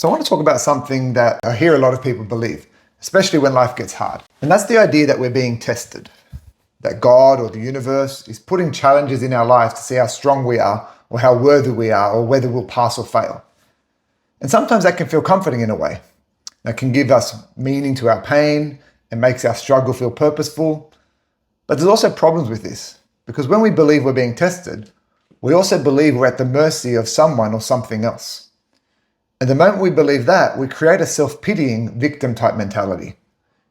So I want to talk about something that I hear a lot of people believe, especially when life gets hard. And that's the idea that we're being tested, that God or the universe is putting challenges in our lives to see how strong we are or how worthy we are or whether we'll pass or fail. And sometimes that can feel comforting in a way. That can give us meaning to our pain and makes our struggle feel purposeful. But there's also problems with this, because when we believe we're being tested, we also believe we're at the mercy of someone or something else. And the moment we believe that, we create a self-pitying victim-type mentality.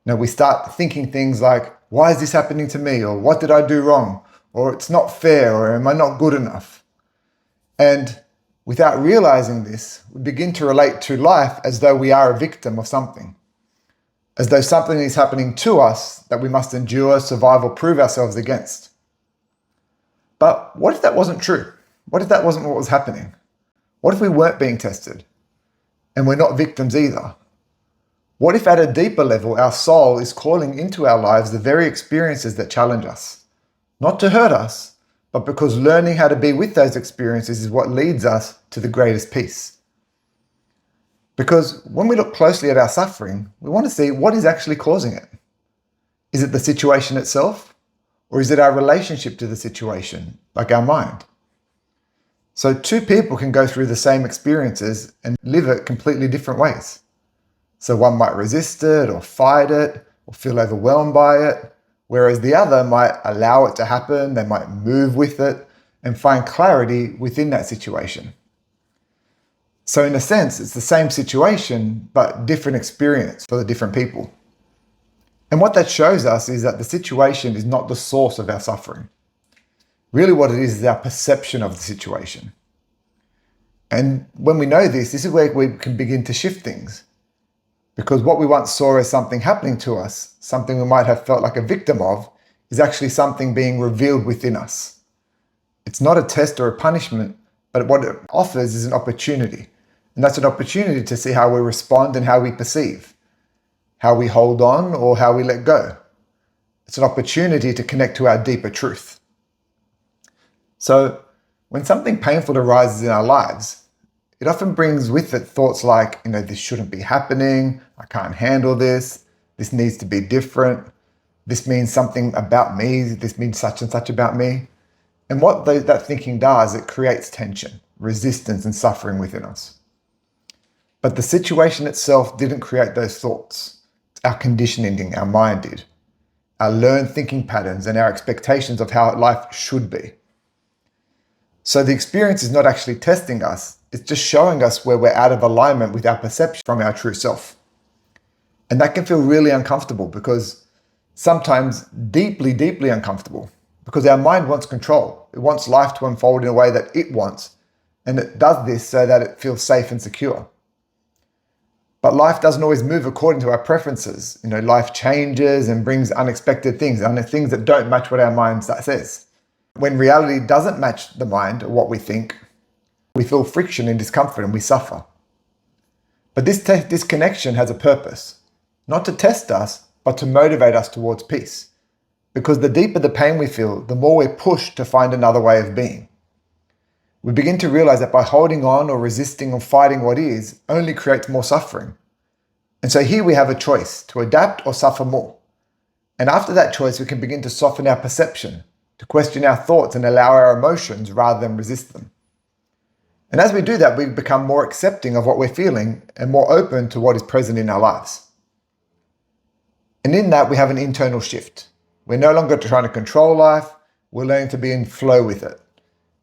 We start thinking things like, why is this happening to me? Or what did I do wrong? Or it's not fair, or am I not good enough? And without realizing this, we begin to relate to life as though we are a victim of something. As though something is happening to us that we must endure, survive, or prove ourselves against. But what if that wasn't true? What if that wasn't what was happening? What if we weren't being tested? And we're not victims either? What if at a deeper level, our soul is calling into our lives the very experiences that challenge us? Not to hurt us, but because learning how to be with those experiences is what leads us to the greatest peace. Because when we look closely at our suffering, we want to see what is actually causing it. Is it the situation itself? Or is it our relationship to the situation, like our mind? So two people can go through the same experiences and live it completely different ways. So one might resist it or fight it or feel overwhelmed by it, whereas the other might allow it to happen, they might move with it and find clarity within that situation. So in a sense, it's the same situation, but different experience for the different people. And what that shows us is that the situation is not the source of our suffering. Really what it is our perception of the situation. And when we know this is where we can begin to shift things. Because what we once saw as something happening to us, something we might have felt like a victim of, is actually something being revealed within us. It's not a test or a punishment, but what it offers is an opportunity. And that's an opportunity to see how we respond and how we perceive, how we hold on or how we let go. It's an opportunity to connect to our deeper truth. So when something painful arises in our lives, it often brings with it thoughts like, this shouldn't be happening, I can't handle this needs to be different, this means something about me, this means such and such about me. And what that thinking does, it creates tension, resistance, and suffering within us. But the situation itself didn't create those thoughts. It's our conditioning, our mind did. Our learned thinking patterns and our expectations of how life should be. So the experience is not actually testing us, it's just showing us where we're out of alignment with our perception from our true self. And that can feel really uncomfortable because sometimes deeply, deeply uncomfortable because our mind wants control. It wants life to unfold in a way that it wants. And it does this so that it feels safe and secure. But life doesn't always move according to our preferences. Life changes and brings unexpected things that don't match what our mind says. When reality doesn't match the mind or what we think, we feel friction and discomfort and we suffer. But this disconnection has a purpose, not to test us, but to motivate us towards peace. Because the deeper the pain we feel, the more we're pushed to find another way of being. We begin to realize that by holding on or resisting or fighting what is, only creates more suffering. And so here we have a choice to adapt or suffer more. And after that choice, we can begin to soften our perception, to question our thoughts and allow our emotions rather than resist them. And as we do that, we become more accepting of what we're feeling and more open to what is present in our lives. And in that, we have an internal shift. We're no longer trying to control life, we're learning to be in flow with it.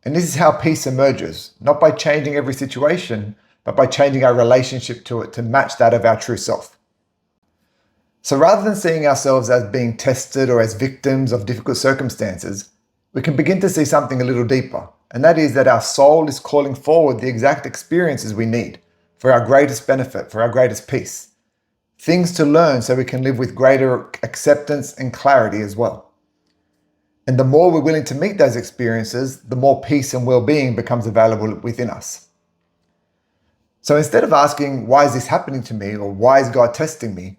And this is how peace emerges, not by changing every situation, but by changing our relationship to it to match that of our true self. So rather than seeing ourselves as being tested or as victims of difficult circumstances, we can begin to see something a little deeper. And that is that our soul is calling forward the exact experiences we need for our greatest benefit, for our greatest peace. Things to learn so we can live with greater acceptance and clarity as well. And the more we're willing to meet those experiences, the more peace and well-being becomes available within us. So instead of asking, why is this happening to me? Or why is God testing me?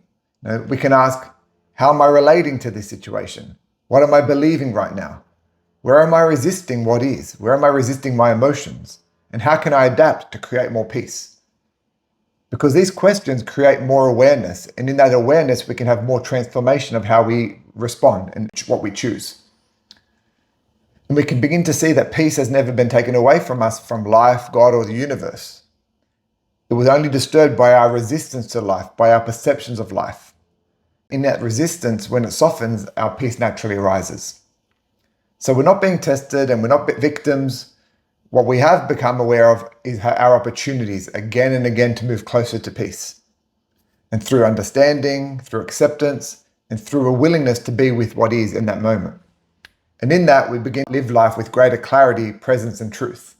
We can ask, how am I relating to this situation? What am I believing right now? Where am I resisting what is? Where am I resisting my emotions? And how can I adapt to create more peace? Because these questions create more awareness, and in that awareness, we can have more transformation of how we respond and what we choose. And we can begin to see that peace has never been taken away from us, from life, God, or the universe. It was only disturbed by our resistance to life, by our perceptions of life. In that resistance, when it softens, our peace naturally arises. So we're not being tested and we're not victims. What we have become aware of is our opportunities again and again to move closer to peace. And through understanding, through acceptance, and through a willingness to be with what is in that moment. And in that, we begin to live life with greater clarity, presence, and truth.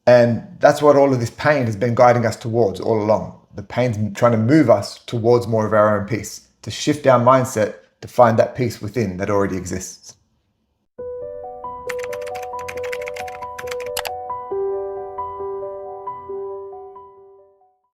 And that's what all of this pain has been guiding us towards all along. The pain's trying to move us towards more of our own peace, to shift our mindset to find that peace within that already exists.